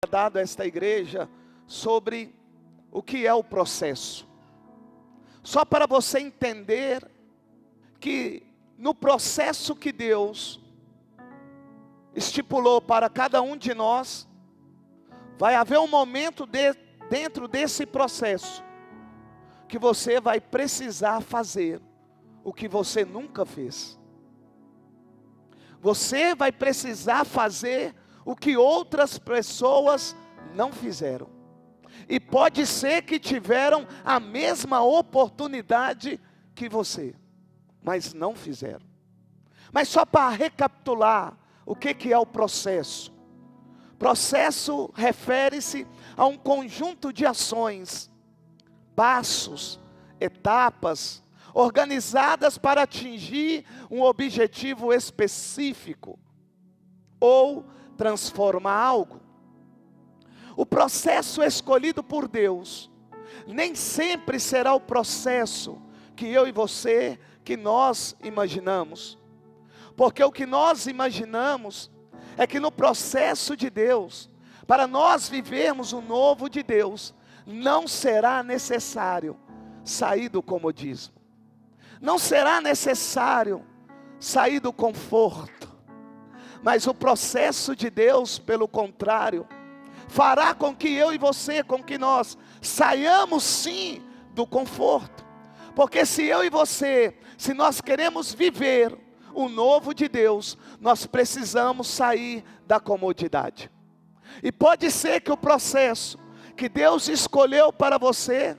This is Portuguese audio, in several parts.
dado a esta igreja sobre o que é o processo. Só para você entender que no processo que Deus estipulou para cada um de nós, vai haver um momento dentro desse processo que você vai precisar fazer o que você nunca fez. Você vai precisar fazer o que outras pessoas não fizeram. E pode ser que tiveram a mesma oportunidade que você, mas não fizeram. Mas só para recapitular, o que é o processo? Processo refere-se a um conjunto de ações, passos, etapas, organizadas para atingir um objetivo específico, ou transformar algo. O processo escolhido por Deus, nem sempre será o processo que eu e você, que nós imaginamos. Porque o que nós imaginamos é que no processo de Deus, para nós vivermos o novo de Deus, não será necessário sair do comodismo. Não será necessário sair do conforto. Mas o processo de Deus, pelo contrário, fará com que eu e você, com que nós saiamos sim do conforto. Porque se eu e você, se nós queremos viver o novo de Deus, nós precisamos sair da comodidade. E pode ser que o processo que Deus escolheu para você,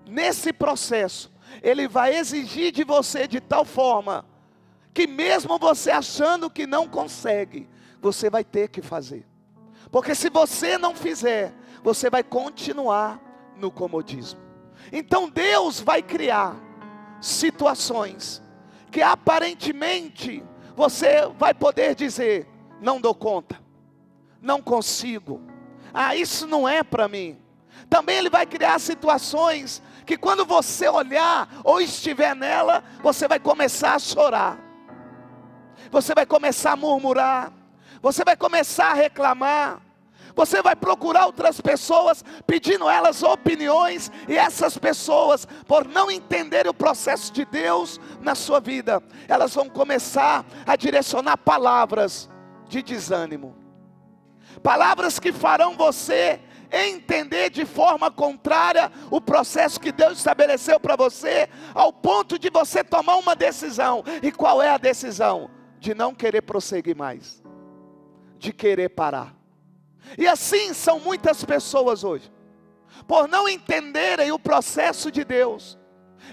nesse processo, Ele vai exigir de você de tal forma, que mesmo você achando que não consegue, você vai ter que fazer. Porque se você não fizer, você vai continuar no comodismo. Então Deus vai criar situações que aparentemente você vai poder dizer: não dou conta, não consigo, isso não é para mim. Também Ele vai criar situações que quando você olhar ou estiver nela, você vai começar a chorar, você vai começar a murmurar, você vai começar a reclamar, você vai procurar outras pessoas, pedindo elas opiniões, e essas pessoas, por não entenderem o processo de Deus na sua vida, elas vão começar a direcionar palavras de desânimo, palavras que farão você entender de forma contrária o processo que Deus estabeleceu para você, ao ponto de você tomar uma decisão. E qual é a decisão? De não querer prosseguir mais, de querer parar. E assim são muitas pessoas hoje, por não entenderem o processo de Deus,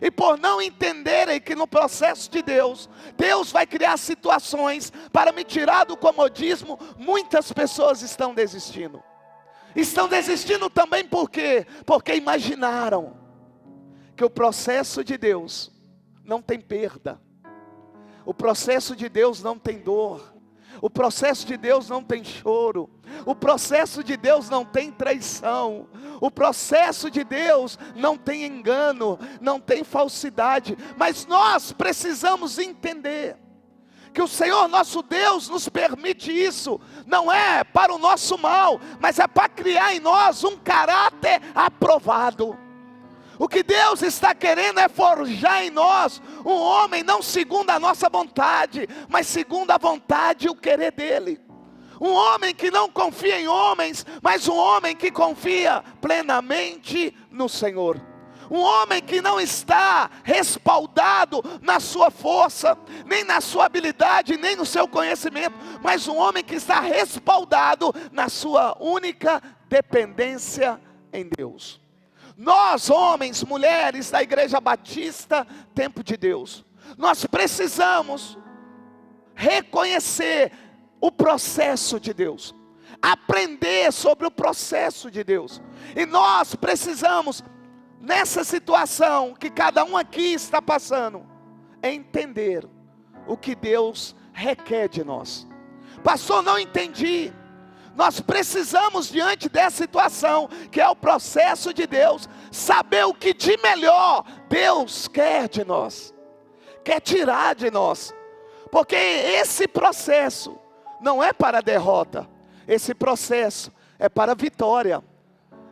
e por não entenderem que no processo de Deus, Deus vai criar situações para me tirar do comodismo. Muitas pessoas estão desistindo. Estão desistindo também por quê? Porque imaginaram que o processo de Deus não tem perda, o processo de Deus não tem dor, o processo de Deus não tem choro, o processo de Deus não tem traição, o processo de Deus não tem engano, não tem falsidade. Mas nós precisamos entender que o Senhor nosso Deus nos permite isso, não é para o nosso mal, mas é para criar em nós um caráter aprovado. O que Deus está querendo é forjar em nós um homem não segundo a nossa vontade, mas segundo a vontade e o querer dEle. Um homem que não confia em homens, mas um homem que confia plenamente no Senhor. Um homem que não está respaldado na sua força, nem na sua habilidade, nem no seu conhecimento, mas um homem que está respaldado na sua única dependência em Deus. Nós, homens, mulheres da Igreja Batista Tempo de Deus, nós precisamos reconhecer o processo de Deus, aprender sobre o processo de Deus. E nós precisamos, nessa situação que cada um aqui está passando, entender o que Deus requer de nós. Pastor, não entendi. Nós precisamos, diante dessa situação, que é o processo de Deus, saber o que de melhor Deus quer de nós, quer tirar de nós. Porque esse processo não é para a derrota, esse processo é para a vitória.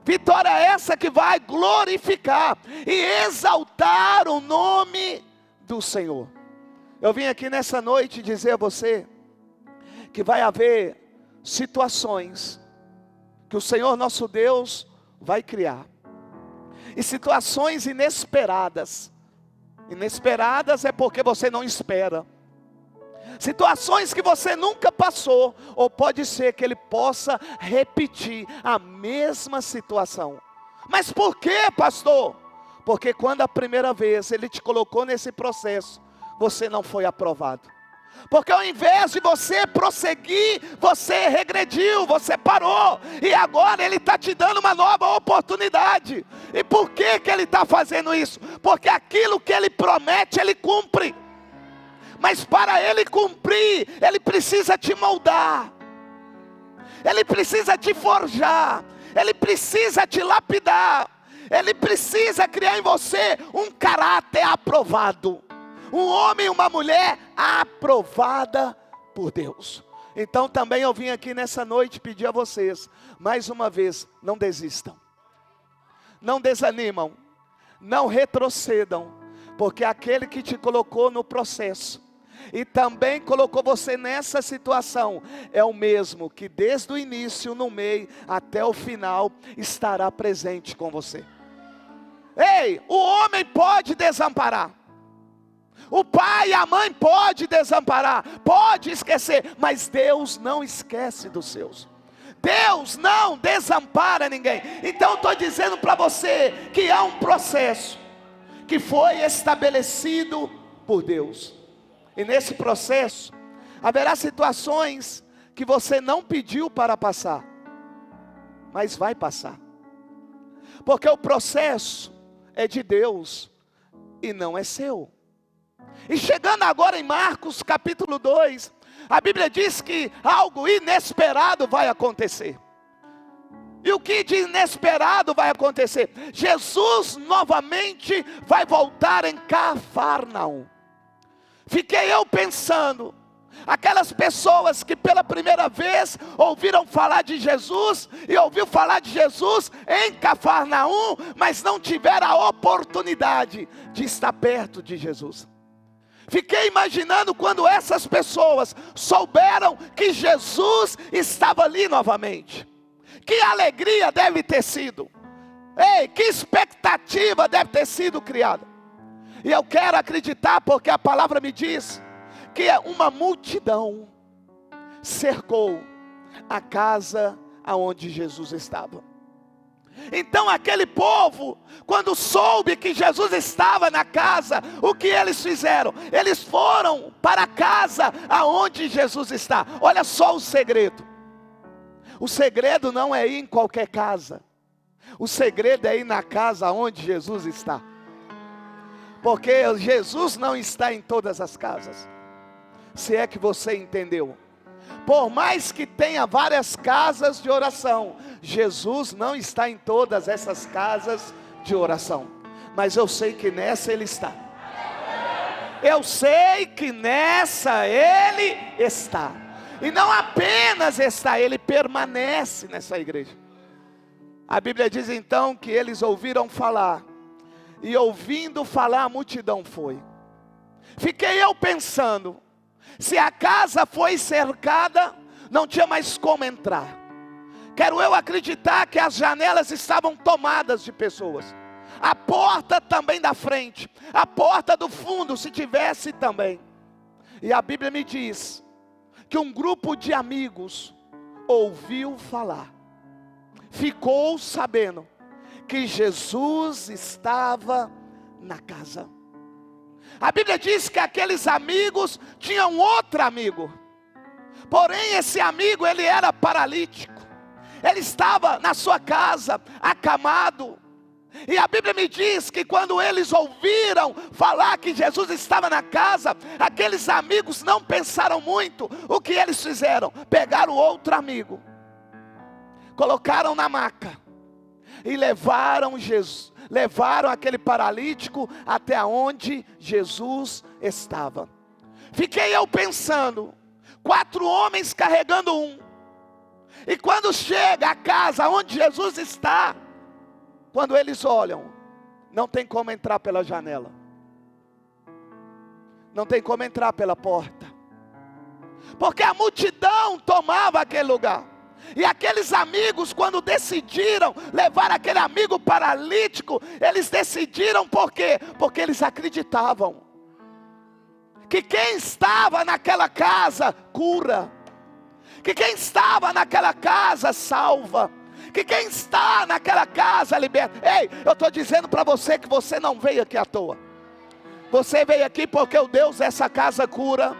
Vitória essa que vai glorificar e exaltar o nome do Senhor. Eu vim aqui nessa noite dizer a você que vai haver situações que o Senhor nosso Deus vai criar. E situações inesperadas. Inesperadas é porque você não espera. Situações que você nunca passou, ou pode ser que Ele possa repetir a mesma situação. Mas por quê, pastor? Porque quando a primeira vez Ele te colocou nesse processo, você não foi aprovado. Porque ao invés de você prosseguir, você regrediu, você parou. E agora Ele está te dando uma nova oportunidade. E por que Ele está fazendo isso? Porque aquilo que Ele promete, Ele cumpre. Mas para Ele cumprir, Ele precisa te moldar. Ele precisa te forjar. Ele precisa te lapidar. Ele precisa criar em você um caráter aprovado. Um homem e uma mulher aprovada por Deus. Então também eu vim aqui nessa noite pedir a vocês, mais uma vez, não desistam. Não desanimam. Não retrocedam. Porque aquele que te colocou no processo e também colocou você nessa situação, é o mesmo que desde o início, no meio, até o final, estará presente com você. Ei, o homem pode desamparar. O pai e a mãe pode desamparar, pode esquecer, mas Deus não esquece dos seus. Deus não desampara ninguém. Então eu estou dizendo para você que há um processo que foi estabelecido por Deus. E nesse processo, haverá situações que você não pediu para passar, mas vai passar. Porque o processo é de Deus e não é seu. E chegando agora em Marcos capítulo 2, a Bíblia diz que algo inesperado vai acontecer. E o que de inesperado vai acontecer? Jesus novamente vai voltar em Cafarnaum. Fiquei eu pensando, aquelas pessoas que pela primeira vez ouviram falar de Jesus, e ouviu falar de Jesus em Cafarnaum, mas não tiveram a oportunidade de estar perto de Jesus. Fiquei imaginando quando essas pessoas souberam que Jesus estava ali novamente. Que alegria deve ter sido. Ei, que expectativa deve ter sido criada. E eu quero acreditar, porque a palavra me diz que uma multidão cercou a casa aonde Jesus estava. Então aquele povo, quando soube que Jesus estava na casa, o que eles fizeram? Eles foram para a casa aonde Jesus está. Olha só o segredo. O segredo não é ir em qualquer casa. O segredo é ir na casa onde Jesus está. Porque Jesus não está em todas as casas. Se é que você entendeu. Por mais que tenha várias casas de oração, Jesus não está em todas essas casas de oração. Mas eu sei que nessa Ele está. Eu sei que nessa Ele está. E não apenas está, Ele permanece nessa igreja. A Bíblia diz então que eles ouviram falar. E ouvindo falar, a multidão foi. Fiquei eu pensando, se a casa foi cercada, não tinha mais como entrar. Quero eu acreditar que as janelas estavam tomadas de pessoas. A porta também da frente, a porta do fundo, se tivesse também. E a Bíblia me diz que um grupo de amigos ouviu falar, ficou sabendo que Jesus estava na casa. A Bíblia diz que aqueles amigos tinham outro amigo. Porém esse amigo, ele era paralítico. Ele estava na sua casa, acamado. E a Bíblia me diz que quando eles ouviram falar que Jesus estava na casa, aqueles amigos não pensaram muito. O que eles fizeram? Pegaram outro amigo, colocaram na maca e levaram aquele paralítico até onde Jesus estava. Fiquei eu pensando, 4 homens carregando um. E quando chega à casa onde Jesus está, quando eles olham, não tem como entrar pela janela, não tem como entrar pela porta, porque a multidão tomava aquele lugar. E aqueles amigos, quando decidiram levar aquele amigo paralítico, eles decidiram por quê? Porque eles acreditavam que quem estava naquela casa cura, que quem estava naquela casa salva, que quem está naquela casa liberta. Ei, eu estou dizendo para você que você não veio aqui à toa. Você veio aqui porque o Deus dessa casa cura,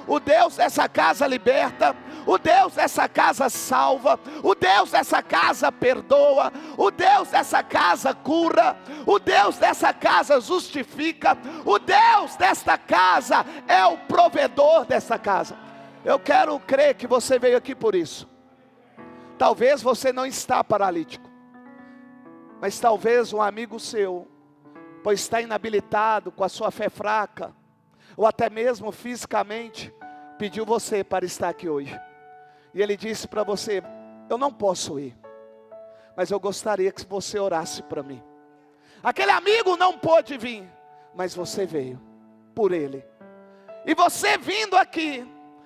o Deus dessa casa liberta, o Deus dessa casa salva, o Deus dessa casa perdoa, o Deus dessa casa cura, o Deus dessa casa justifica, o Deus desta casa é o provedor dessa casa. Eu quero crer que você veio aqui por isso. Talvez você não está paralítico, mas talvez um amigo seu, pois está inabilitado, com a sua fé fraca, ou até mesmo fisicamente, pediu você para estar aqui hoje. E ele disse para você: eu não posso ir, mas eu gostaria que você orasse para mim. Aquele amigo não pôde vir, mas você veio por ele. E você vindo aqui,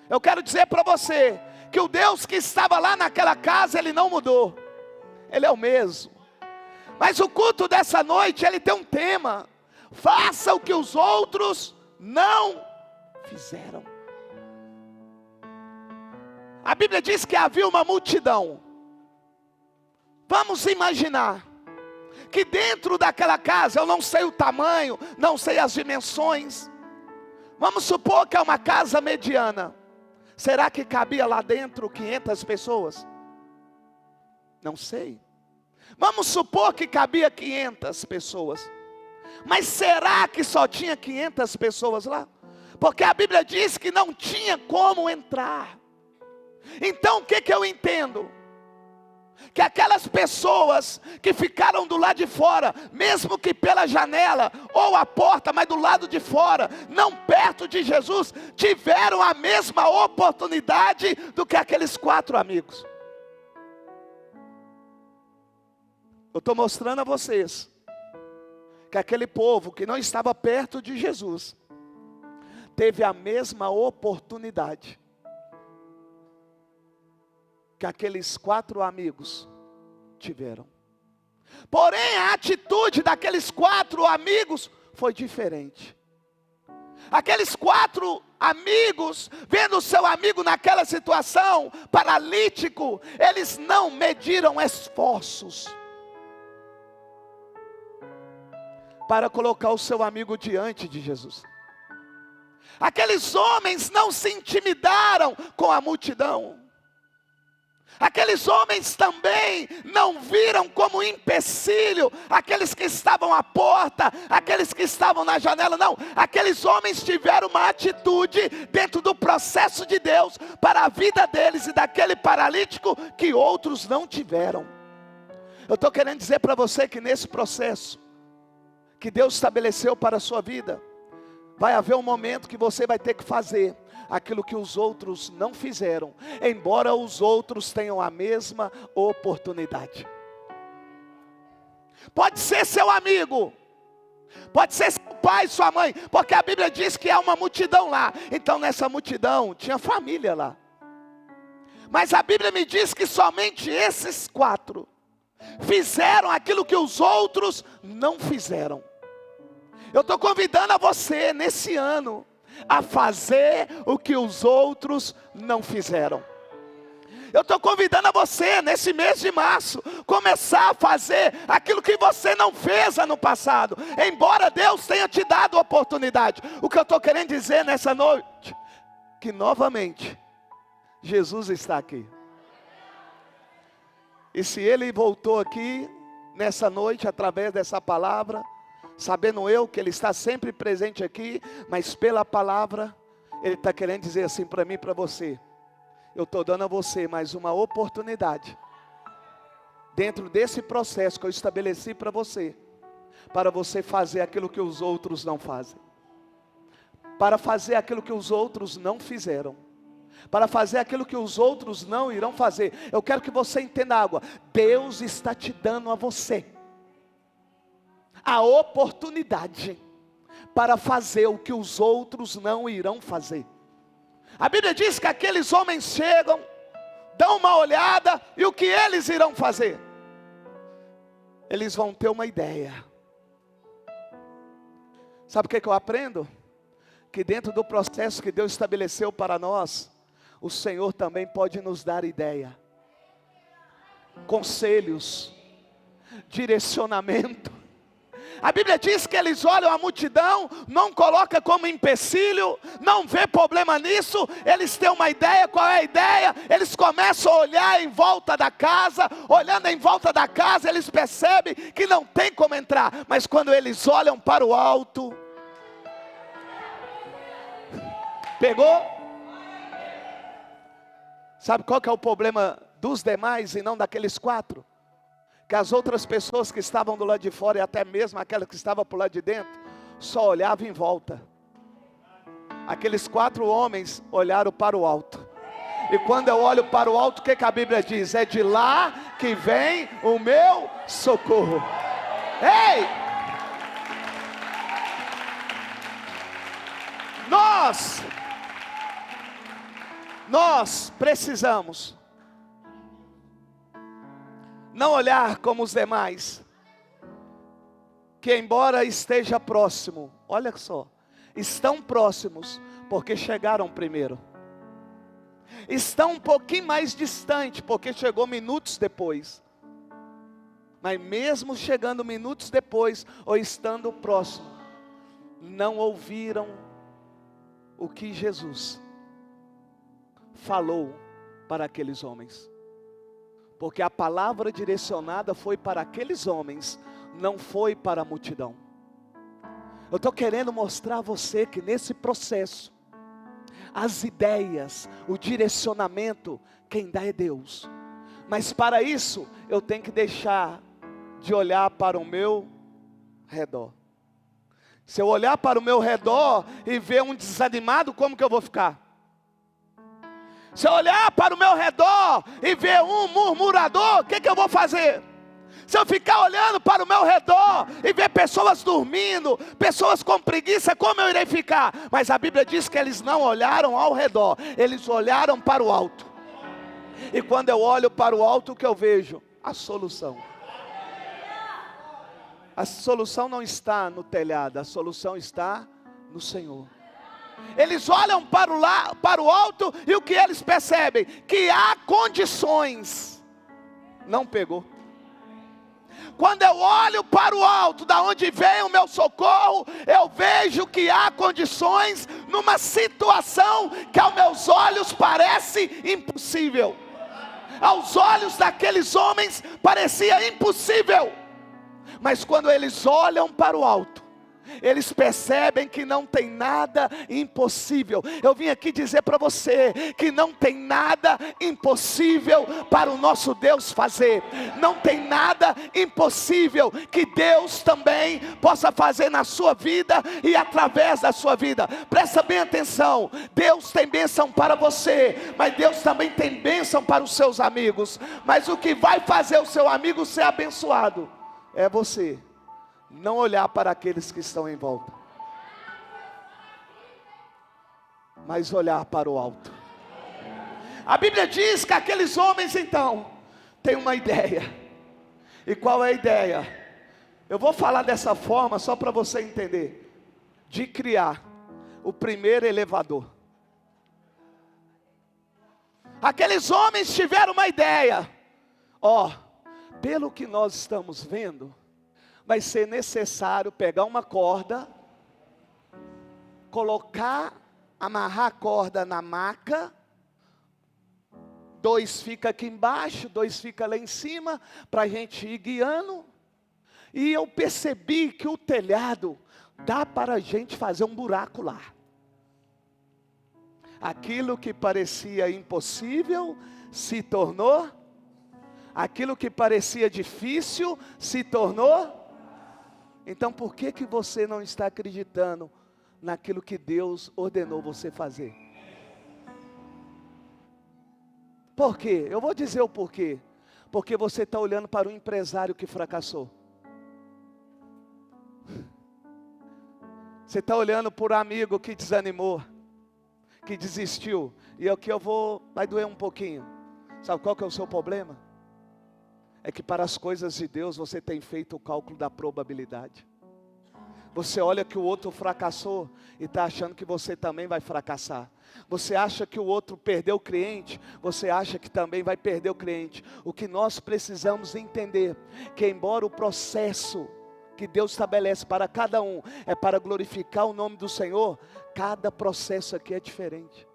eu quero dizer para você, que o Deus que estava lá naquela casa, Ele não mudou, Ele é o mesmo. Mas o culto dessa noite, ele tem um tema: faça o que os outros não fizeram. A Bíblia diz que havia uma multidão. Vamos imaginar que dentro daquela casa, eu não sei o tamanho, não sei as dimensões, vamos supor que é uma casa mediana. Será que cabia lá dentro 500 pessoas? Não sei. Vamos supor que cabia 500 pessoas. Mas será que só tinha 500 pessoas lá? Porque a Bíblia diz que não tinha como entrar. Então o que eu entendo? Que aquelas pessoas que ficaram do lado de fora, mesmo que pela janela ou a porta, mas do lado de fora, não perto de Jesus, tiveram a mesma oportunidade do que aqueles 4 amigos. Eu estou mostrando a vocês que aquele povo que não estava perto de Jesus teve a mesma oportunidade que aqueles 4 amigos tiveram. Porém, a atitude daqueles 4 amigos foi diferente. Aqueles 4 amigos, vendo o seu amigo naquela situação, paralítico, eles não mediram esforços para colocar o seu amigo diante de Jesus. Aqueles homens não se intimidaram com a multidão. Aqueles homens também não viram como empecilho aqueles que estavam à porta, aqueles que estavam na janela, não. Aqueles homens tiveram uma atitude dentro do processo de Deus para a vida deles e daquele paralítico que outros não tiveram. Eu estou querendo dizer para você que nesse processo que Deus estabeleceu para a sua vida, vai haver um momento que você vai ter que fazer aquilo que os outros não fizeram, embora os outros tenham a mesma oportunidade. Pode ser seu amigo, pode ser seu pai, sua mãe, porque a Bíblia diz que há uma multidão lá. Então nessa multidão tinha família lá, mas a Bíblia me diz que somente esses 4 fizeram aquilo que os outros não fizeram. Eu estou convidando a você nesse ano a fazer o que os outros não fizeram. Eu estou convidando a você nesse mês de março começar a fazer aquilo que você não fez ano passado, embora Deus tenha te dado a oportunidade. O que eu estou querendo dizer nessa noite, que novamente Jesus está aqui. E se Ele voltou aqui nessa noite através dessa palavra, sabendo eu que Ele está sempre presente aqui, mas pela palavra, Ele está querendo dizer assim para mim e para você: eu estou dando a você mais uma oportunidade, dentro desse processo que eu estabeleci para você fazer aquilo que os outros não fazem, para fazer aquilo que os outros não fizeram. para fazer aquilo que os outros não irão fazer. Eu quero que você entenda algo. Deus está te dando a você a oportunidade para fazer o que os outros não irão fazer. A Bíblia diz que aqueles homens chegam, dão uma olhada, e o que eles irão fazer? Eles vão ter uma ideia. Sabe o que eu aprendo? Que dentro do processo que Deus estabeleceu para nós, o Senhor também pode nos dar ideia, conselhos, direcionamento. A Bíblia diz que eles olham a multidão, não coloca como empecilho, não vê problema nisso, eles têm uma ideia. Qual é a ideia? Eles começam a olhar em volta da casa, olhando em volta da casa, eles percebem que não tem como entrar, mas quando eles olham para o alto, pegou? Sabe qual que é o problema dos demais e não daqueles 4? Que as outras pessoas que estavam do lado de fora, e até mesmo aquela que estava para o lado de dentro, só olhavam em volta. Aqueles 4 homens olharam para o alto. E quando eu olho para o alto, o que a Bíblia diz? É de lá que vem o meu socorro. Ei! Nós precisamos não olhar como os demais, que embora esteja próximo, olha só, estão próximos, porque chegaram primeiro. Estão um pouquinho mais distante, porque chegou minutos depois. Mas mesmo chegando minutos depois, ou estando próximo, não ouviram o que Jesus falou para aqueles homens. Porque a palavra direcionada foi para aqueles homens, não foi para a multidão. Eu estou querendo mostrar a você que nesse processo, as ideias, o direcionamento, quem dá é Deus. Mas para isso, eu tenho que deixar de olhar para o meu redor. Se eu olhar para o meu redor e ver um desanimado, como que eu vou ficar? Se eu olhar para o meu redor e ver um murmurador, o que eu vou fazer? Se eu ficar olhando para o meu redor e ver pessoas dormindo, pessoas com preguiça, como eu irei ficar? Mas a Bíblia diz que eles não olharam ao redor, eles olharam para o alto. E quando eu olho para o alto, o que eu vejo? A solução. A solução não está no telhado, a solução está no Senhor. Eles olham para o alto e o que eles percebem? Que há condições. Não pegou. Quando eu olho para o alto, da onde vem o meu socorro, eu vejo que há condições numa situação que aos meus olhos parece impossível. Aos olhos daqueles homens parecia impossível. Mas quando eles olham para o alto, eles percebem que não tem nada impossível. Eu vim aqui dizer para você que não tem nada impossível para o nosso Deus fazer. Não tem nada impossível que Deus também possa fazer na sua vida e através da sua vida. Presta bem atenção, Deus tem bênção para você, mas Deus também tem bênção para os seus amigos. Mas o que vai fazer o seu amigo ser abençoado é você não olhar para aqueles que estão em volta, mas olhar para o alto. A Bíblia diz que aqueles homens então têm uma ideia. E qual é a ideia? Eu vou falar dessa forma só para você entender. De criar o primeiro elevador. Aqueles homens tiveram uma ideia. Pelo que nós estamos vendo, vai ser necessário pegar uma corda, amarrar a corda na maca, 2 fica aqui embaixo, 2 fica lá em cima, para a gente ir guiando. E eu percebi que o telhado dá para a gente fazer um buraco lá. Aquilo que parecia impossível se tornou, aquilo que parecia difícil se tornou. Então por que você não está acreditando naquilo que Deus ordenou você fazer? Por quê? Eu vou dizer o porquê. Porque você está olhando para um empresário que fracassou. Você está olhando para um amigo que desanimou, que desistiu. E é o que vai doer um pouquinho. Sabe qual que é o seu problema? É que para as coisas de Deus você tem feito o cálculo da probabilidade. Você olha que o outro fracassou e está achando que você também vai fracassar. Você acha que o outro perdeu o cliente, você acha que também vai perder o cliente. O que nós precisamos entender, que embora o processo que Deus estabelece para cada um é para glorificar o nome do Senhor, cada processo aqui é diferente.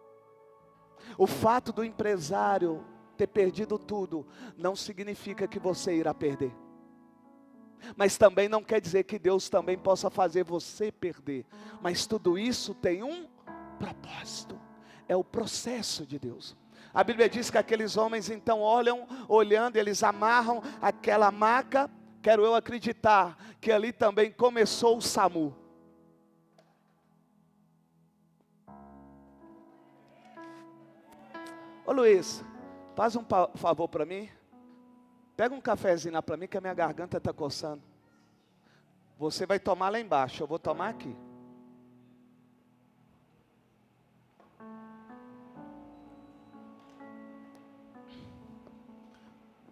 O fato do empresário ter perdido tudo não significa que você irá perder. Mas também não quer dizer que Deus também possa fazer você perder. Mas tudo isso tem um propósito. É o processo de Deus. A Bíblia diz que aqueles homens então olhando, eles amarram aquela maca. Quero eu acreditar que ali também começou o SAMU. Ô Luiz, faz um favor para mim. Pega um cafezinho lá para mim que a minha garganta está coçando. Você vai tomar lá embaixo, eu vou tomar aqui.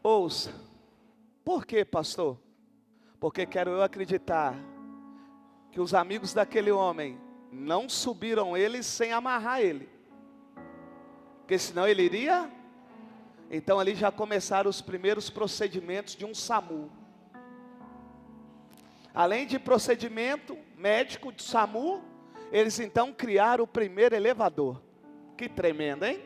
Ouça. Por quê, pastor? Porque quero eu acreditar que os amigos daquele homem não subiram ele sem amarrar ele. Porque senão ele iria... Então ali já começaram os primeiros procedimentos de um SAMU. Além de procedimento médico de SAMU, eles então criaram o primeiro elevador. Que tremendo, hein?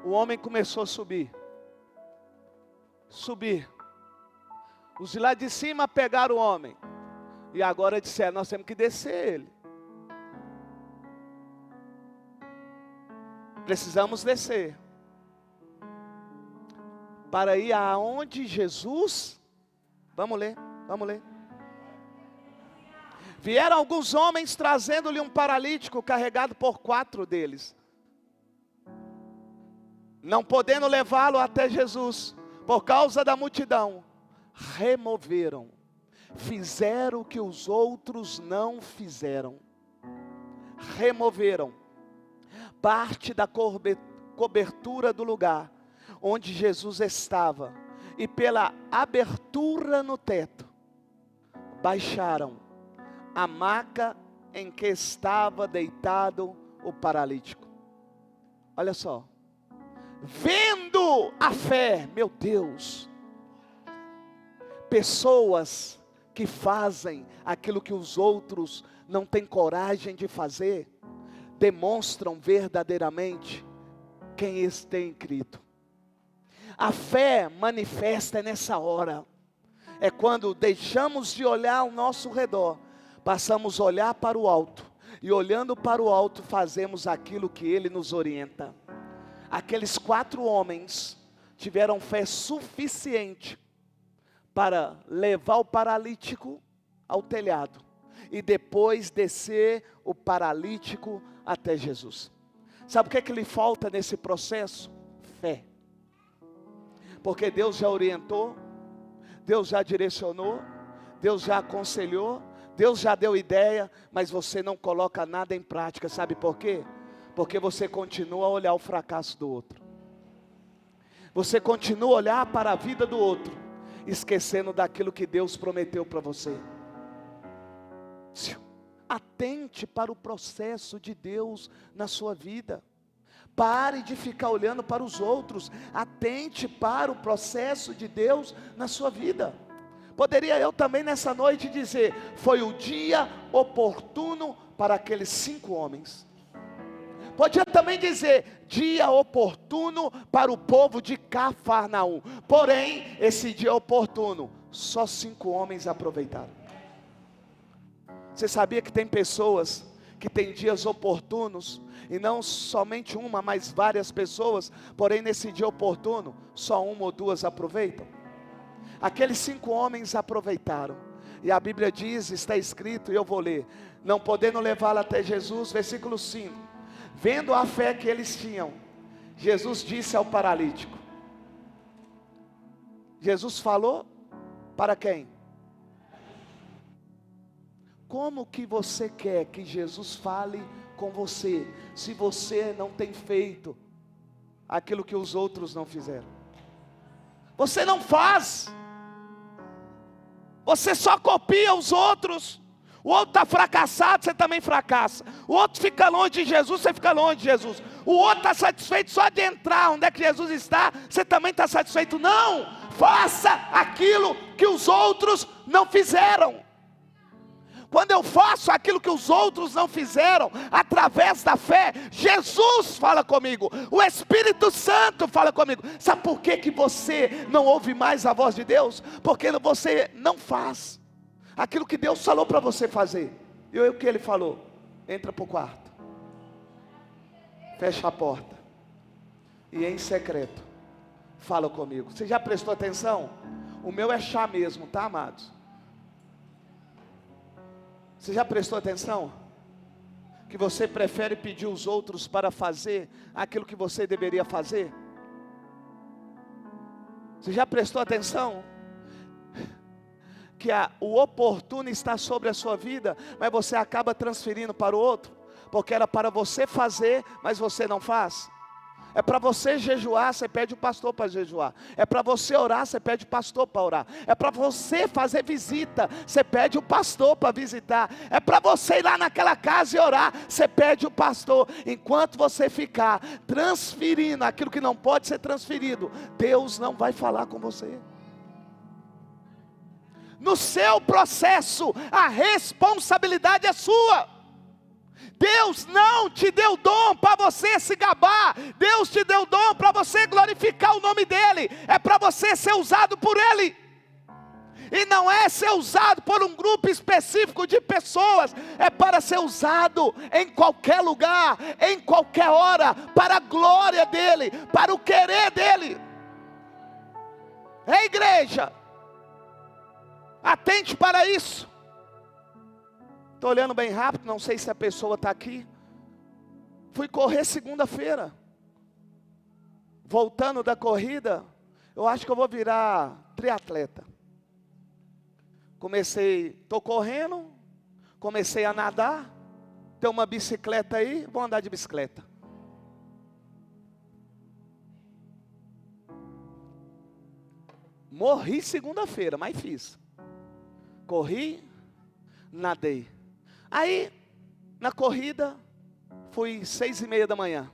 O homem começou a subir. Os de lá de cima pegaram o homem. E agora disseram, nós temos que descer ele. Precisamos descer. Para ir aonde Jesus... Vamos ler. Vieram alguns homens trazendo-lhe um paralítico carregado por 4 deles. Não podendo levá-lo até Jesus, por causa da multidão, removeram. Fizeram o que os outros não fizeram. Removeram parte da cobertura do lugar onde Jesus estava, e pela abertura no teto, baixaram a maca em que estava deitado o paralítico. Olha só, vendo a fé, meu Deus, pessoas que fazem aquilo que os outros não têm coragem de fazer, demonstram verdadeiramente quem está em Cristo. A fé manifesta nessa hora. É quando deixamos de olhar ao nosso redor, passamos a olhar para o alto. E olhando para o alto, fazemos aquilo que Ele nos orienta. Aqueles 4 homens tiveram fé suficiente para levar o paralítico ao telhado. E depois descer o paralítico até Jesus. Sabe o que é que lhe falta nesse processo? Fé. Porque Deus já orientou, Deus já direcionou, Deus já aconselhou, Deus já deu ideia, mas você não coloca nada em prática. Sabe por quê? Porque você continua a olhar o fracasso do outro. Você continua a olhar para a vida do outro, esquecendo daquilo que Deus prometeu para você. Atente para o processo de Deus na sua vida. Pare de ficar olhando para os outros. Atente para o processo de Deus na sua vida. Poderia eu também nessa noite dizer, foi o dia oportuno para aqueles 5 homens. Podia também dizer, dia oportuno para o povo de Cafarnaum. Porém, esse dia oportuno, só 5 homens aproveitaram. Você sabia que tem pessoas que têm dias oportunos, e não somente uma, mas várias pessoas, porém nesse dia oportuno, só 1 ou 2 aproveitam? Aqueles 5 homens aproveitaram. E a Bíblia diz, está escrito, e eu vou ler: não podendo levá-la até Jesus, versículo 5. Vendo a fé que eles tinham, Jesus disse ao paralítico. Jesus falou para quem? Como que você quer que Jesus fale com você, se você não tem feito aquilo que os outros não fizeram? Você não faz. Você só copia os outros. O outro está fracassado, você também fracassa. O outro fica longe de Jesus, você fica longe de Jesus. O outro está satisfeito só de entrar onde é que Jesus está, você também está satisfeito. Não, faça aquilo que os outros não fizeram. Quando eu faço aquilo que os outros não fizeram, através da fé, Jesus fala comigo, o Espírito Santo fala comigo. Sabe por que você não ouve mais a voz de Deus? Porque você não faz aquilo que Deus falou para você fazer. E o que Ele falou? Entra para o quarto, fecha a porta, e em secreto, fala comigo. Você já prestou atenção? O meu é chá mesmo, tá, amados? Você já prestou atenção? Que você prefere pedir os outros para fazer aquilo que você deveria fazer? Você já prestou atenção? Que o oportuno está sobre a sua vida, mas você acaba transferindo para o outro, porque era para você fazer, mas você não faz. É para você jejuar, você pede o pastor para jejuar. É para você orar, você pede o pastor para orar. É para você fazer visita, você pede o pastor para visitar. É para você ir lá naquela casa e orar, você pede o pastor. Enquanto você ficar transferindo aquilo que não pode ser transferido, Deus não vai falar com você. No seu processo, a responsabilidade é sua. Deus não te deu dom para você se gabar. Deus te deu dom para você glorificar o nome dEle. É para você ser usado por Ele. E não é ser usado por um grupo específico de pessoas. É para ser usado em qualquer lugar, em qualquer hora, para a glória dEle, para o querer dEle. Ei, igreja, atente para isso. Estou olhando bem rápido, não sei se a pessoa está aqui. Fui correr segunda-feira. Voltando da corrida, eu acho que eu vou virar triatleta. Estou correndo, comecei a nadar. Tem uma bicicleta aí, vou andar de bicicleta. Morri segunda-feira, mas fiz. Corri, nadei. Aí, na corrida, fui 6:30 da manhã.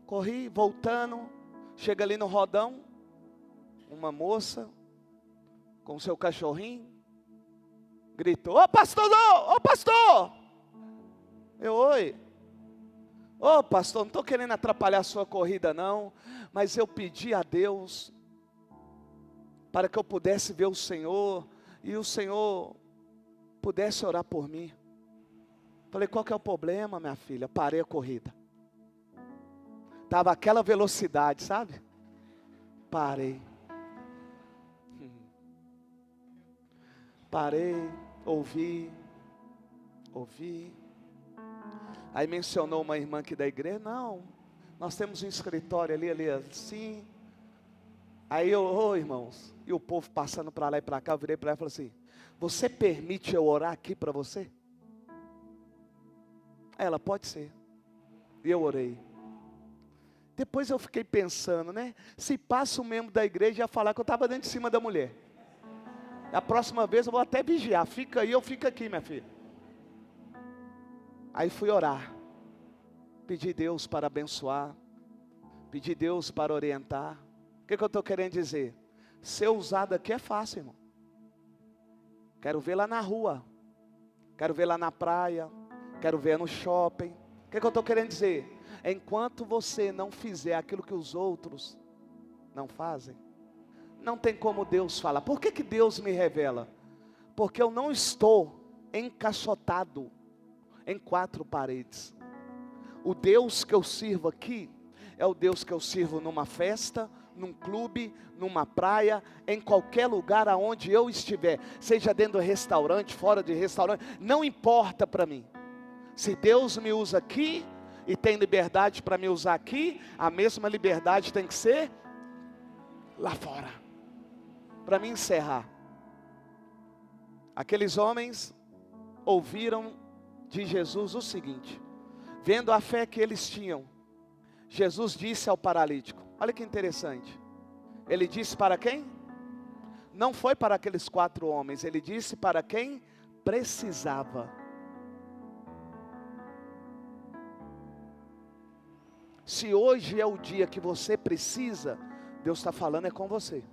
Corri, voltando, chega ali no rodão, uma moça, com seu cachorrinho, gritou: ô pastor, ô pastor! Eu, oi. Ô pastor, não estou querendo atrapalhar a sua corrida não, mas eu pedi a Deus, para que eu pudesse ver o Senhor, e o Senhor pudesse orar por mim. Falei: qual que é o problema, minha filha? Parei a corrida. Estava aquela velocidade, sabe? Parei. Parei, ouvi. Aí mencionou uma irmã aqui da igreja. Não, nós temos um escritório ali assim. Aí eu, irmãos, e o povo passando para lá e para cá, eu virei para ela e falei assim: você permite eu orar aqui para você? Ela: pode ser. E eu orei. Depois eu fiquei pensando, né? Se passa um membro da igreja ia falar que eu estava dentro de cima da mulher. A próxima vez eu vou até vigiar. Fica aí, eu fico aqui, minha filha. Aí fui orar. Pedi Deus para abençoar. Pedi Deus para orientar. O que eu estou querendo dizer? Ser usado aqui é fácil, irmão. Quero ver lá na rua. Quero ver lá na praia. Quero ver no shopping. O que eu estou querendo dizer? Enquanto você não fizer aquilo que os outros não fazem, não tem como Deus falar. Por que Deus me revela? Porque eu não estou encaixotado em 4 paredes. O Deus que eu sirvo aqui é o Deus que eu sirvo numa festa, num clube, numa praia, em qualquer lugar aonde eu estiver, seja dentro do restaurante, fora de restaurante, não importa para mim. Se Deus me usa aqui e tem liberdade para me usar aqui, a mesma liberdade tem que ser lá fora. Para mim encerrar, aqueles homens ouviram de Jesus o seguinte: vendo a fé que eles tinham, Jesus disse ao paralítico, olha que interessante, ele disse para quem? Não foi para aqueles 4 homens, ele disse para quem precisava. Se hoje é o dia que você precisa, Deus está falando é com você.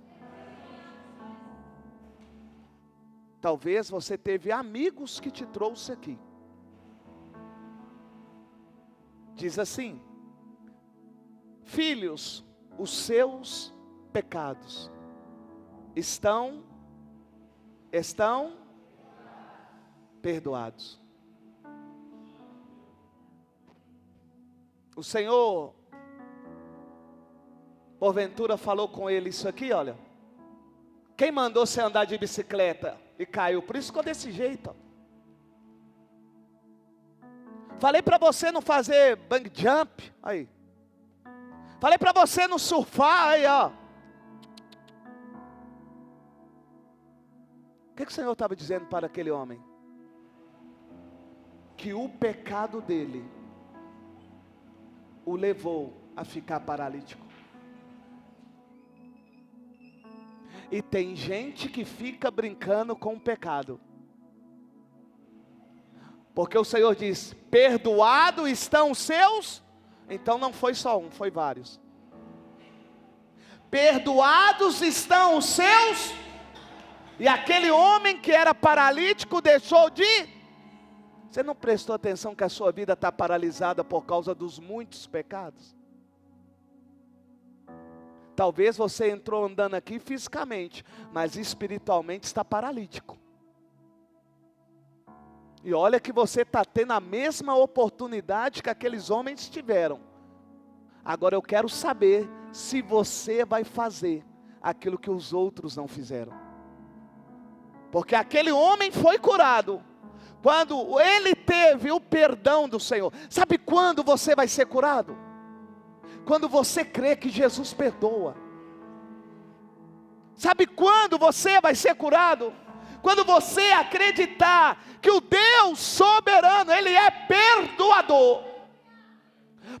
Talvez você teve amigos que te trouxe aqui. Diz assim: filhos, os seus pecados estão perdoados. O Senhor, porventura, falou com ele isso aqui, olha. Quem mandou você andar de bicicleta e caiu? Por isso ficou desse jeito, ó. Falei para você não fazer bang jump, aí. Falei para você não surfar, aí, ó. O que o Senhor estava dizendo para aquele homem? Que o pecado dele o levou a ficar paralítico. E tem gente que fica brincando com o pecado. Porque o Senhor diz: perdoados estão os seus. Então não foi só um, foi vários. Perdoados estão os seus. E aquele homem que era paralítico deixou de... Você não prestou atenção que a sua vida está paralisada por causa dos muitos pecados? Talvez você entrou andando aqui fisicamente, mas espiritualmente está paralítico. E olha que você está tendo a mesma oportunidade que aqueles homens tiveram. Agora eu quero saber se você vai fazer aquilo que os outros não fizeram. Porque aquele homem foi curado quando ele teve o perdão do Senhor. Sabe quando você vai ser curado? Quando você crê que Jesus perdoa. Sabe quando você vai ser curado? Quando você acreditar que o Deus soberano, Ele é perdoador.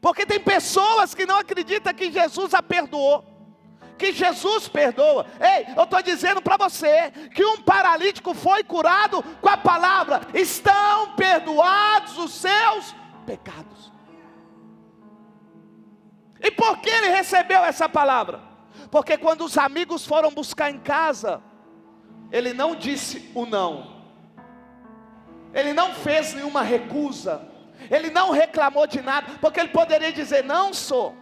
Porque tem pessoas que não acreditam que Jesus a perdoou, que Jesus perdoa. Ei, eu estou dizendo para você que um paralítico foi curado com a palavra: estão perdoados os seus pecados. E por que ele recebeu essa palavra? Porque quando os amigos foram buscar em casa, ele não disse o não. Ele não fez nenhuma recusa. Ele não reclamou de nada. Porque ele poderia dizer: não sou.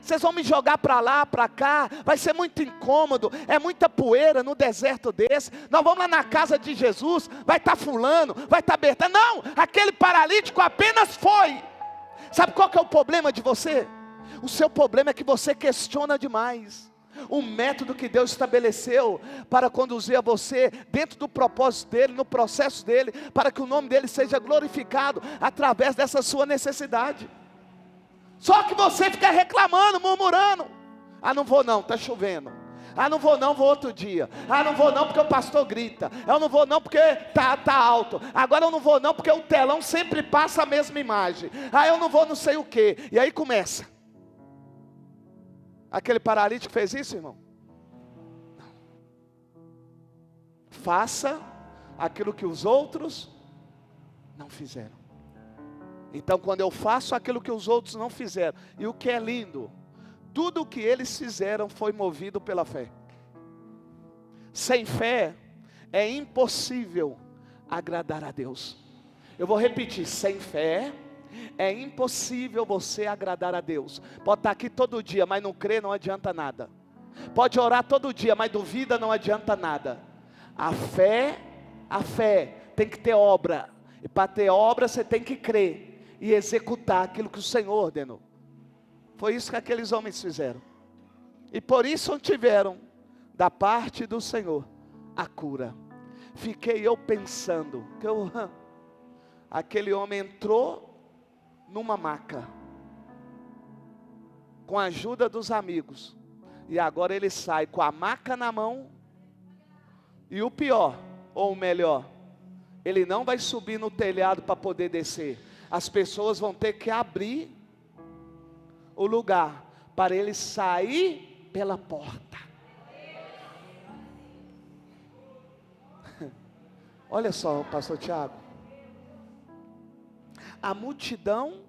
Vocês vão me jogar para lá, para cá, vai ser muito incômodo, é muita poeira no deserto desse. Nós vamos lá na casa de Jesus, vai estar fulano, vai estar Bertano. Não, aquele paralítico apenas foi. Sabe qual que é o problema de você? O seu problema é que você questiona demais o método que Deus estabeleceu para conduzir a você dentro do propósito dEle, no processo dEle, para que o nome dEle seja glorificado através dessa sua necessidade. Só que você fica reclamando, murmurando: ah, não vou não, está chovendo. Ah, não vou não, vou outro dia. Ah, não vou não porque o pastor grita. Eu não vou não porque tá alto. Agora eu não vou não porque o telão sempre passa a mesma imagem. Ah, eu não vou não sei o que. E aí começa. Aquele paralítico fez isso, irmão? Não. Faça aquilo que os outros não fizeram. Então, quando eu faço aquilo que os outros não fizeram, e o que é lindo, tudo o que eles fizeram foi movido pela fé. Sem fé é impossível agradar a Deus. Eu vou repetir: sem fé é impossível você agradar a Deus. Pode estar aqui todo dia, mas não crê, não adianta nada. Pode orar todo dia, mas duvida, não adianta nada. A fé tem que ter obra. E para ter obra você tem que crer e executar aquilo que o Senhor ordenou. Foi isso que aqueles homens fizeram. E por isso tiveram da parte do Senhor a cura. Fiquei eu pensando, aquele homem entrou numa maca, com a ajuda dos amigos, e agora ele sai com a maca na mão, e o pior, ou o melhor, ele não vai subir no telhado para poder descer, as pessoas vão ter que abrir o lugar, para ele sair pela porta. Olha só, pastor Tiago, a multidão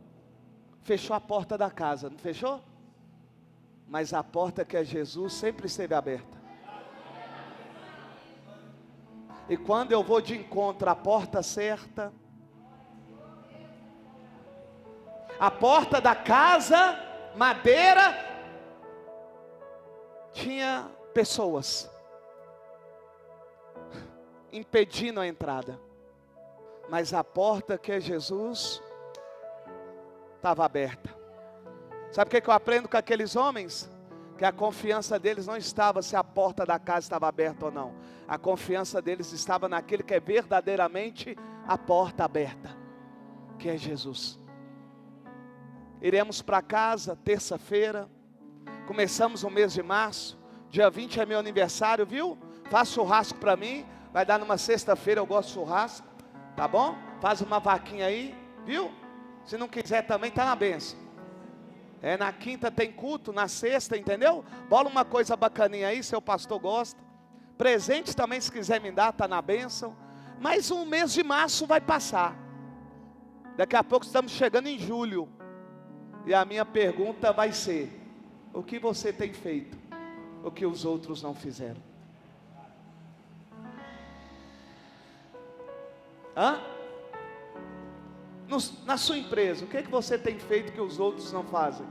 fechou a porta da casa, não fechou? Mas a porta que é Jesus sempre esteve aberta. E quando eu vou de encontro à porta certa, a porta da casa, madeira, tinha pessoas impedindo a entrada, mas a porta que é Jesus estava aberta. Sabe o que eu aprendo com aqueles homens? Que a confiança deles não estava se a porta da casa estava aberta ou não. A confiança deles estava naquele que é verdadeiramente a porta aberta, que é Jesus. Iremos para casa terça-feira, começamos o mês de março, dia 20 é meu aniversário, viu? Faz churrasco para mim, vai dar numa sexta-feira, eu gosto de churrasco, tá bom? Faz uma vaquinha aí, viu? Se não quiser também, tá na bênção. Na quinta tem culto, na sexta, entendeu? Bola uma coisa bacaninha aí, seu pastor gosta. Presente também, se quiser me dar, tá na bênção. Mas um mês de março vai passar. Daqui a pouco estamos chegando em julho. E a minha pergunta vai ser: o que você tem feito? O que os outros não fizeram? Na sua empresa, o que você tem feito que os outros não fazem?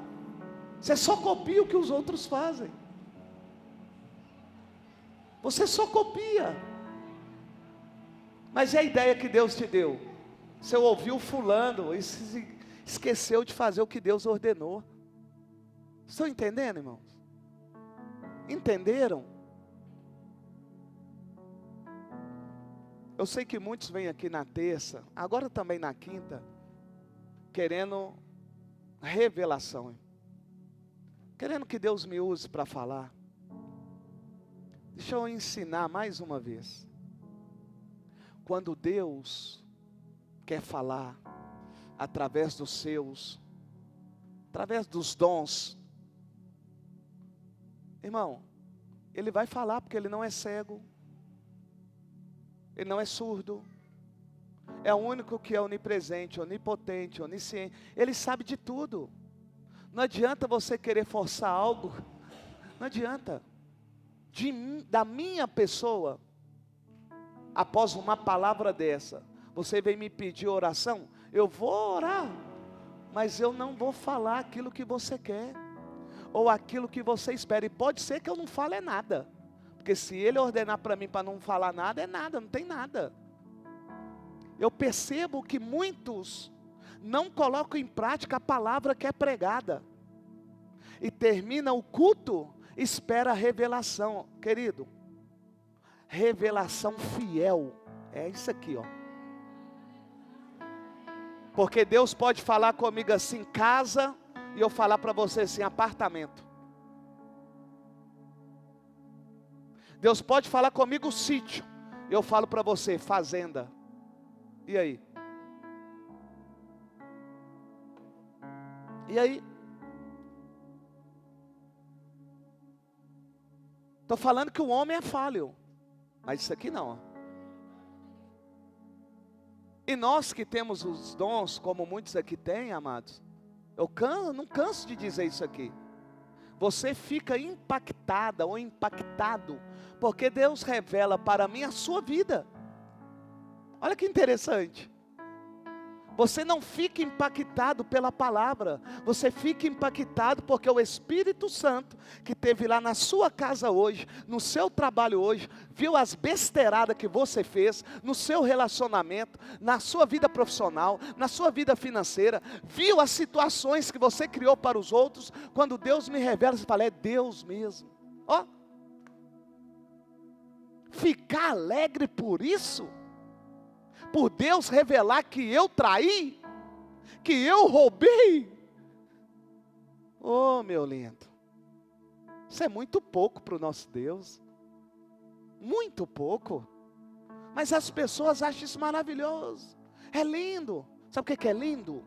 Você só copia o que os outros fazem. Você só copia. Mas é a ideia que Deus te deu. Você ouviu fulano e se esqueceu de fazer o que Deus ordenou. Estão entendendo, irmãos? Entenderam? Eu sei que muitos vêm aqui na terça, agora também na quinta, querendo revelação, querendo que Deus me use para falar. Deixa eu ensinar mais uma vez. Quando Deus quer falar através através dos dons, irmão, Ele vai falar porque Ele não é cego. Ele não é surdo, é o único que é onipresente, onipotente, onisciente, Ele sabe de tudo. Não adianta você querer forçar algo, não adianta. Da minha pessoa, após uma palavra dessa, você vem me pedir oração, eu vou orar, mas eu não vou falar aquilo que você quer, ou aquilo que você espera, e pode ser que eu não fale nada. Porque se Ele ordenar para mim para não falar nada, é nada, não tem nada. Eu percebo que muitos não colocam em prática a palavra que é pregada. E termina o culto, espera a revelação. Querido, revelação fiel, é isso aqui, ó. Porque Deus pode falar comigo assim, casa, e eu falar para você assim, apartamento. Deus pode falar comigo sítio, eu falo para você, fazenda. E aí? E aí? Estou falando que o homem é falho, mas isso aqui não. E nós que temos os dons, como muitos aqui têm, amados, eu não canso de dizer isso aqui. Você fica impactada ou impactado, porque Deus revela para mim a sua vida. Olha que interessante. Você não fica impactado pela palavra, você fica impactado porque o Espírito Santo, que esteve lá na sua casa hoje, no seu trabalho hoje, viu as besteiradas que você fez, no seu relacionamento, na sua vida profissional, na sua vida financeira, viu as situações que você criou para os outros. Quando Deus me revela, você fala, é Deus mesmo. Ó, ficar alegre por isso? Por Deus revelar que eu traí, que eu roubei. Oh, meu lindo, isso é muito pouco para o nosso Deus, muito pouco. Mas as pessoas acham isso maravilhoso, é lindo. Sabe o que é lindo?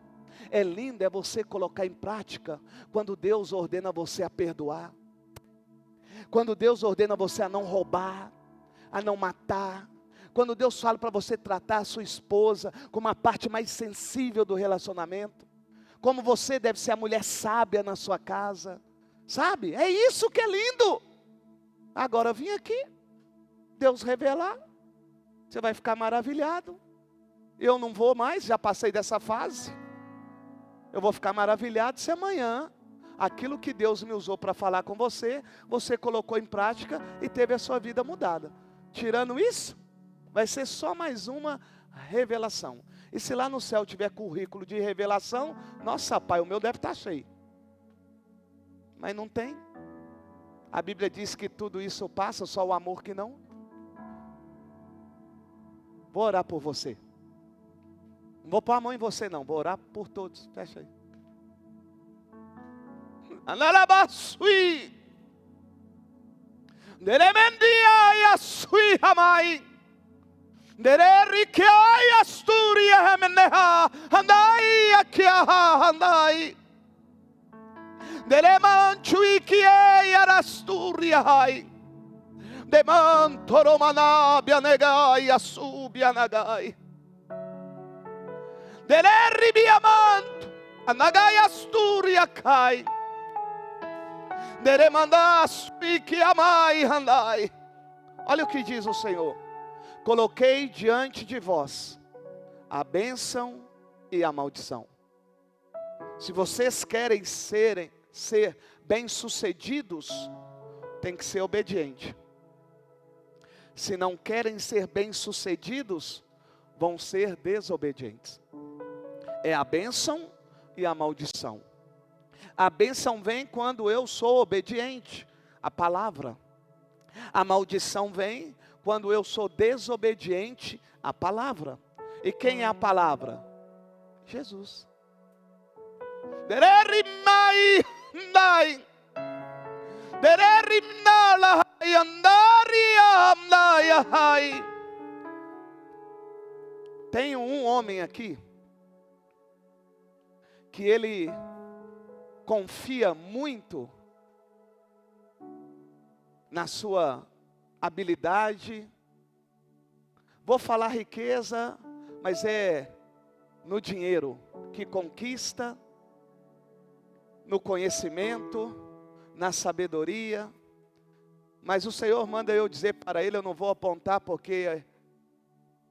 É lindo é você colocar em prática, quando Deus ordena você a perdoar, quando Deus ordena você a não roubar, a não matar, quando Deus fala para você tratar a sua esposa como a parte mais sensível do relacionamento, como você deve ser a mulher sábia na sua casa, sabe? É isso que é lindo. Agora vim aqui, Deus revelar, você vai ficar maravilhado. Eu não vou mais, já passei dessa fase. Eu vou ficar maravilhado se amanhã aquilo que Deus me usou para falar com você, você colocou em prática e teve a sua vida mudada. Tirando isso, vai ser só mais uma revelação. E se lá no céu tiver currículo de revelação, nossa, pai, o meu deve estar cheio. Mas não tem. A Bíblia diz que tudo isso passa, só o amor que não. Vou orar por você. Não vou pôr a mão em você não, vou orar por todos. Fecha aí. Anarabasui. Deremendia yasui hamai. Dererikai asturia hemeneha. Handai akiaha handai. Deremanchui kie yarasturia hai. Demantoro bianegai asubianagai. Dereribiamanto anagai asturia kai. Deremandas que amai andai. Olha o que diz o Senhor: coloquei diante de vós a bênção e a maldição. Se vocês querem ser bem-sucedidos, tem que ser obediente. Se não querem ser bem-sucedidos, vão ser desobedientes. É a bênção e a maldição. A bênção vem quando eu sou obediente à palavra. A maldição vem quando eu sou desobediente à palavra. E quem é a palavra? Jesus. Tem um homem aqui que ele confia muito na sua habilidade. Vou falar riqueza, mas é no dinheiro que conquista, no conhecimento, na sabedoria. Mas o Senhor manda eu dizer para ele, eu não vou apontar porque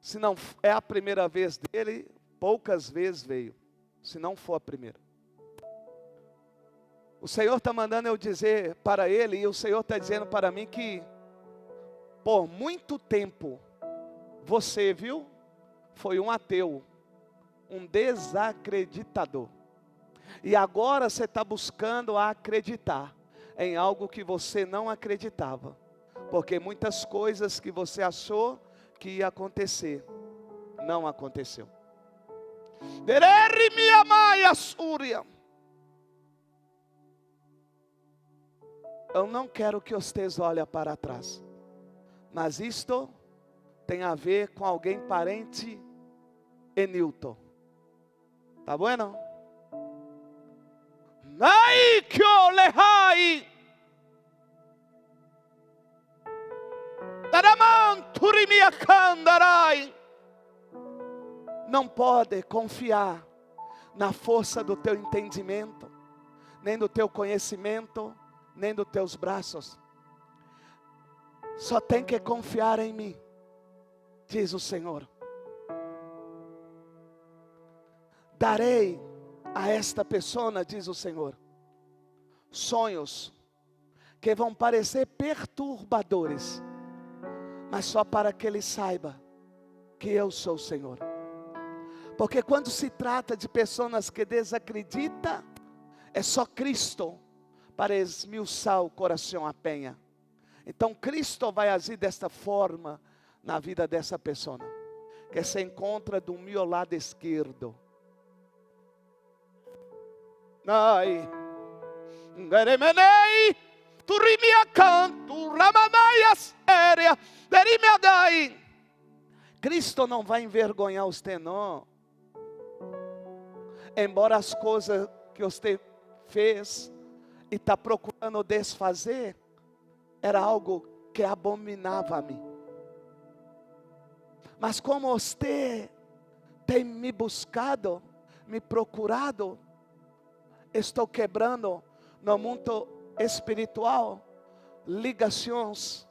se não é a primeira vez dele, poucas vezes veio, se não for a primeira. O Senhor está mandando eu dizer para ele, e o Senhor está dizendo para mim que por muito tempo você, viu, foi um ateu, um desacreditador. E agora você está buscando acreditar em algo que você não acreditava. Porque muitas coisas que você achou que ia acontecer, não aconteceu. Eu não quero que vocês olhem para trás, mas isto tem a ver com alguém parente de Newton. Tá bueno? Nai que olehai, daramanturimiakandarai. Não pode confiar na força do teu entendimento, nem do teu conhecimento, nem dos teus braços. Só tem que confiar em mim, diz o Senhor. darei a esta pessoa, diz o Senhor, sonhos que vão parecer perturbadores, mas só para que ele saiba que eu sou o Senhor. Porque quando se trata de pessoas que desacreditam, é só Cristo para esmiuçar o coração a penha. Então Cristo vai agir desta forma na vida dessa pessoa, que se encontra do meu lado esquerdo. Ai, Geremenei, Turimia canto, Ramanaias érea, Derimiadai. Cristo não vai envergonhar você, não. Embora as coisas que você fez e está procurando desfazer, era algo que abominava a mim. Mas como você tem me buscado, me procurado, estou quebrando no mundo espiritual ligações.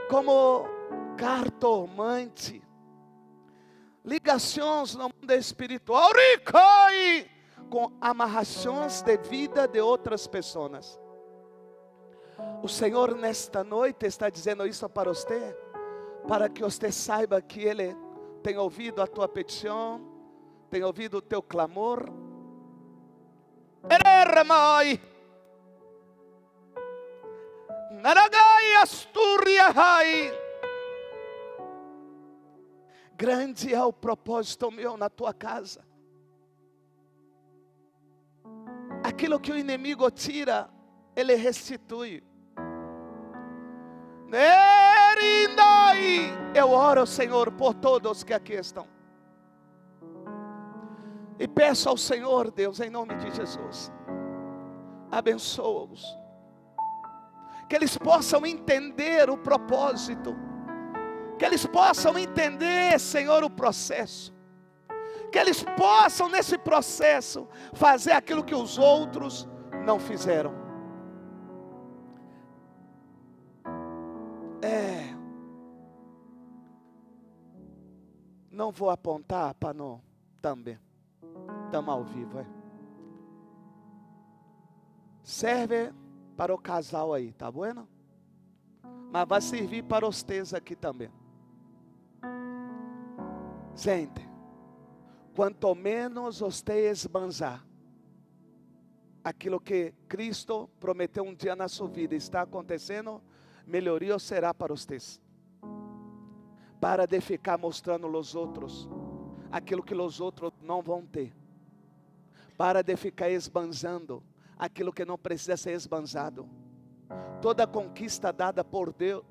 Como cartomante, ligações no mundo espiritual, com amarrações de vida de outras pessoas. O Senhor nesta noite está dizendo isso para você, para que você saiba que Ele tem ouvido a tua petição, tem ouvido o teu clamor. Grande é o propósito meu na tua casa. Aquilo que o inimigo tira, ele restitui. Eu oro, Senhor, por todos que aqui estão. E peço ao Senhor, Deus, em nome de Jesus, abençoa-os. Que eles possam entender o propósito. Que eles possam entender, Senhor, o processo. Que eles possam nesse processo fazer aquilo que os outros não fizeram. Não vou apontar para não também. Estamos ao vivo, Serve para o casal aí, tá bueno? Mas vai servir para vocês aqui também. Gente, quanto menos você esbanjar aquilo que Cristo prometeu um dia na sua vida está acontecendo, melhoria será para vocês. Para de ficar mostrando aos outros aquilo que os outros não vão ter. Para de ficar esbanjando aquilo que não precisa ser esbanjado. Toda conquista dada por Deus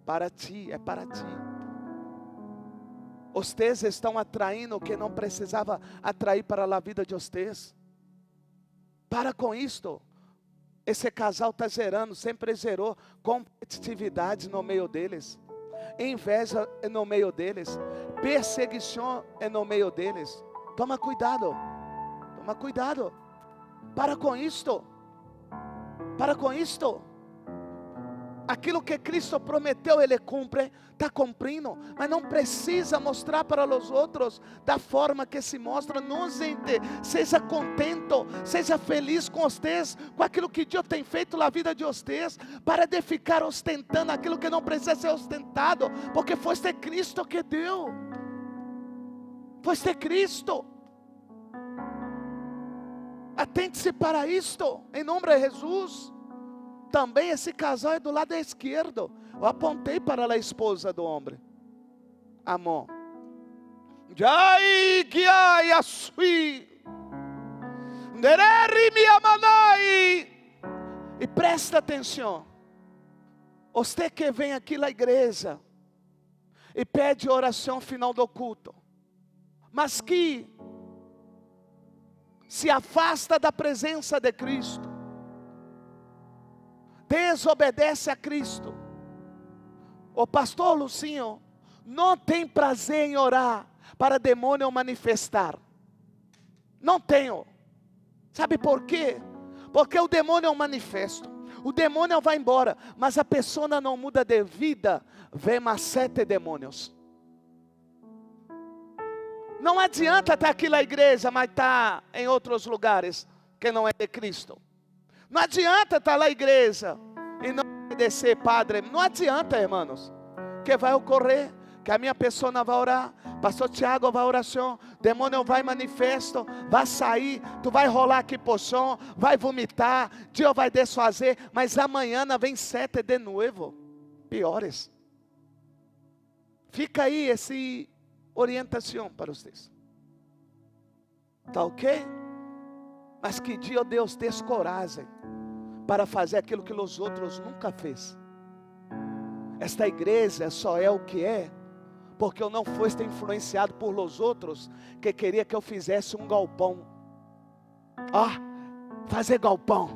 para ti, é para ti. Vocês estão atraindo o que não precisava atrair para a vida de vocês. Para com isto. Esse casal está gerando, sempre gerou competitividade no meio deles. Inveja é no meio deles. Perseguição é no meio deles. Toma cuidado. Toma cuidado. Para com isto. Para com isto. Aquilo que Cristo prometeu, Ele cumpre, está cumprindo, mas não precisa mostrar para os outros da forma que se mostra. Não, gente, seja contente, seja feliz com vocês, com aquilo que Deus tem feito na vida de vocês. Para de ficar ostentando aquilo que não precisa ser ostentado, porque foi Cristo que deu, foi Cristo. Atente-se para isto, em nome de Jesus. Também esse casal é do lado esquerdo. Eu apontei para a esposa do homem. Amor. Jai Giai Asui. Nereri Miamanai. E presta atenção. Você que vem aqui na igreja e pede oração final do culto, mas que se afasta da presença de Cristo, desobedece a Cristo. O pastor Lucinho não tem prazer em orar para demônio manifestar. Não tenho. Sabe por quê? Porque o demônio é um manifesto. O demônio vai embora, mas a pessoa não muda de vida. Vem mais 7 demônios. Não adianta estar aqui na igreja, mas estar em outros lugares que não é de Cristo. Não adianta estar na igreja e não obedecer, Padre. Não adianta, irmãos. O que vai ocorrer? Que a minha pessoa vai orar, pastor Tiago vai oração, demônio vai manifesto, vai sair, tu vai rolar aqui pro chão, vai vomitar, Deus vai desfazer, mas amanhã vem 7 de novo, piores. Fica aí essa orientação para vocês. Tá ok? Mas que dia Deus descoragem para fazer aquilo que os outros nunca fez. Esta igreja só é o que é porque eu não fosse influenciado por los outros que queria que eu fizesse um galpão. Fazer galpão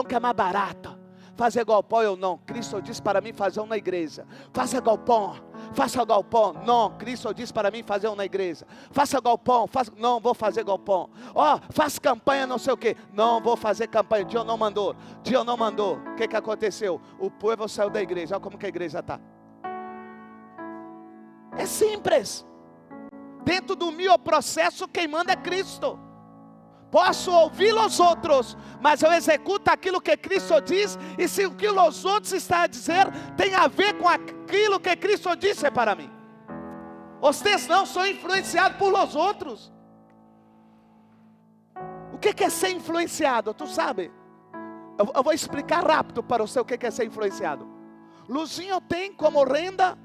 que é mais barato. Fazer galpão eu não. Cristo disse para mim fazer uma igreja. Faça galpão. Não, Cristo disse para mim fazer uma igreja. Faça galpão, não vou fazer galpão. Faça campanha não sei o que. Não vou fazer campanha, Deus não mandou. O que aconteceu? O povo saiu da igreja, olha como que a igreja está. É simples. Dentro do meu processo quem manda é Cristo. Posso ouvir os outros, mas eu executo aquilo que Cristo diz. E se o que os outros estão a dizer tem a ver com aquilo que Cristo disse para mim. Vocês não são influenciados por os outros. O que é ser influenciado? Tu sabe? Eu vou explicar rápido para você o que é ser influenciado. Luzinho tem como renda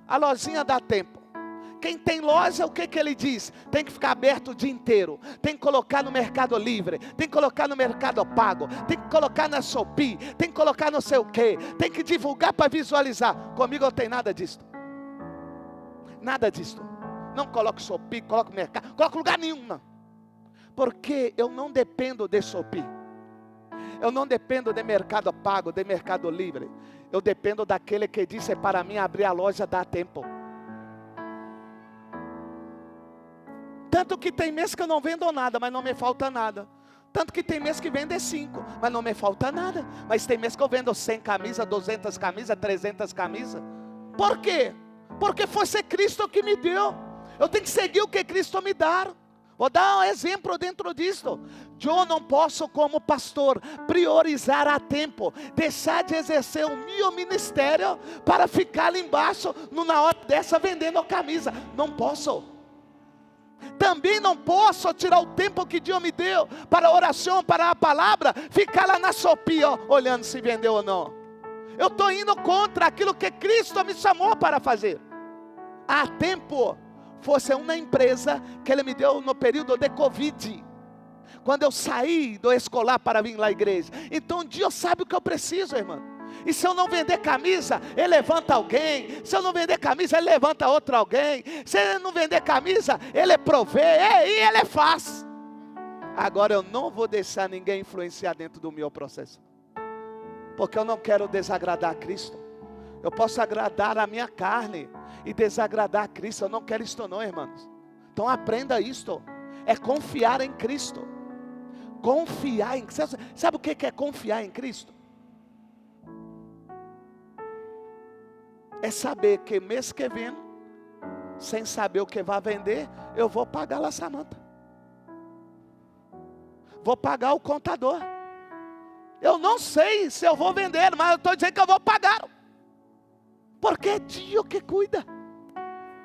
a lojinha Dá Tempo. Quem tem loja, o que ele diz? Tem que ficar aberto o dia inteiro. Tem que colocar no Mercado Livre. Tem que colocar no Mercado Pago. Tem que colocar na Shopee. Tem que colocar não sei o que. Tem que divulgar para visualizar. Comigo não tem nada disso. Nada disso. Não coloco Shopee, coloco Mercado. Coloco lugar nenhum. Não. Porque eu não dependo de Shopee. Eu não dependo de Mercado Pago, de Mercado Livre. Eu dependo daquele que disse para mim abrir a loja Dá Tempo. Tanto que tem mês que eu não vendo nada, mas não me falta nada. Tanto que tem mês que vende 5, mas não me falta nada. Mas tem mês que eu vendo 100 camisas, 200 camisas, 300 camisas. Por quê? Porque foi ser Cristo que me deu. Eu tenho que seguir o que Cristo me dá. Vou dar um exemplo dentro disto. Eu não posso, como pastor, priorizar a tempo, deixar de exercer o meu ministério para ficar ali embaixo, na hora dessa, vendendo camisa. Não posso. Também não posso tirar o tempo que Deus me deu para a oração, para a palavra, ficar lá na Shopee, olhando se vendeu ou não. Eu estou indo contra aquilo que Cristo me chamou para fazer. Há tempo, fosse uma empresa que Ele me deu no período de Covid, quando eu saí do escolar para vir lá à igreja. Então Deus sabe o que eu preciso, irmão. E se eu não vender camisa, Ele levanta alguém. Se eu não vender camisa, Ele levanta outro alguém. Se Ele não vender camisa, Ele provê, e Ele faz. Agora eu não vou deixar ninguém influenciar dentro do meu processo, porque eu não quero desagradar a Cristo. Eu posso agradar a minha carne e desagradar a Cristo. Eu não quero isto não, irmãos. Então aprenda isto. É confiar em Cristo. Confiar em Cristo. Sabe o que é confiar em Cristo? É saber que mês que vem, sem saber o que vai vender, eu vou pagar lá Samanta. Vou pagar o contador. Eu não sei se eu vou vender, mas eu estou dizendo que eu vou pagar. Porque é Deus que cuida.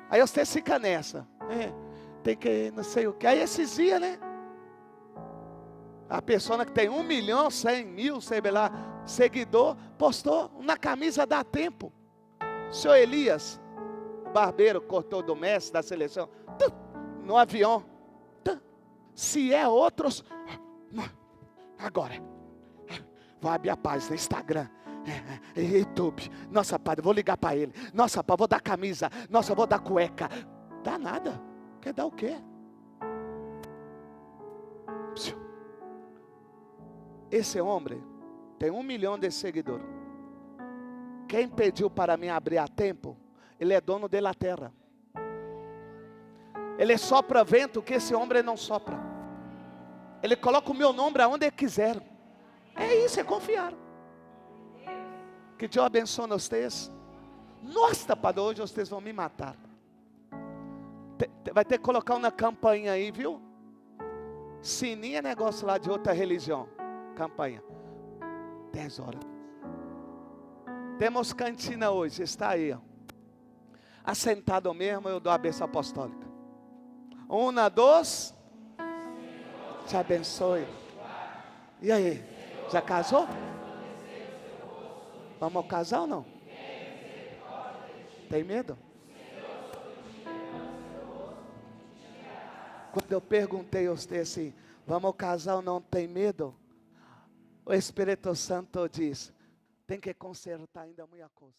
Aí você fica nessa. Tem que não sei o que. Aí esses dias, né? A pessoa que tem 1.100.000, sei lá, seguidor, postou uma camisa Dá Tempo. Senhor Elias, o barbeiro cortou do mestre da seleção, no avião. Se é outros, agora, vai abrir a página, Instagram, YouTube. Nossa, padre, vou ligar para ele. Nossa, padre, vou dar camisa. Nossa, vou dar cueca. Dá nada. Quer dar o quê? Esse homem tem 1 milhão de seguidores. Quem pediu para mim abrir a tempo, ele é dono da terra. Ele sopra vento que esse homem não sopra. Ele coloca o meu nome aonde ele quiser. É isso, é confiar. Que Deus abençoe vocês. Nossa, padre, hoje vocês vão me matar. Vai ter que colocar uma campainha aí, viu? Sininho é negócio lá de outra religião. Campainha. 10 horas. Temos cantina hoje, está aí, ó. Assentado mesmo, eu dou a bênção apostólica. 1, 2. Te abençoe. E aí? Já casou? Vamos casar ou não? Tem medo? Quando eu perguntei a você assim, vamos casar ou não, tem medo? O Espírito Santo diz, tem que consertar ainda muita coisa.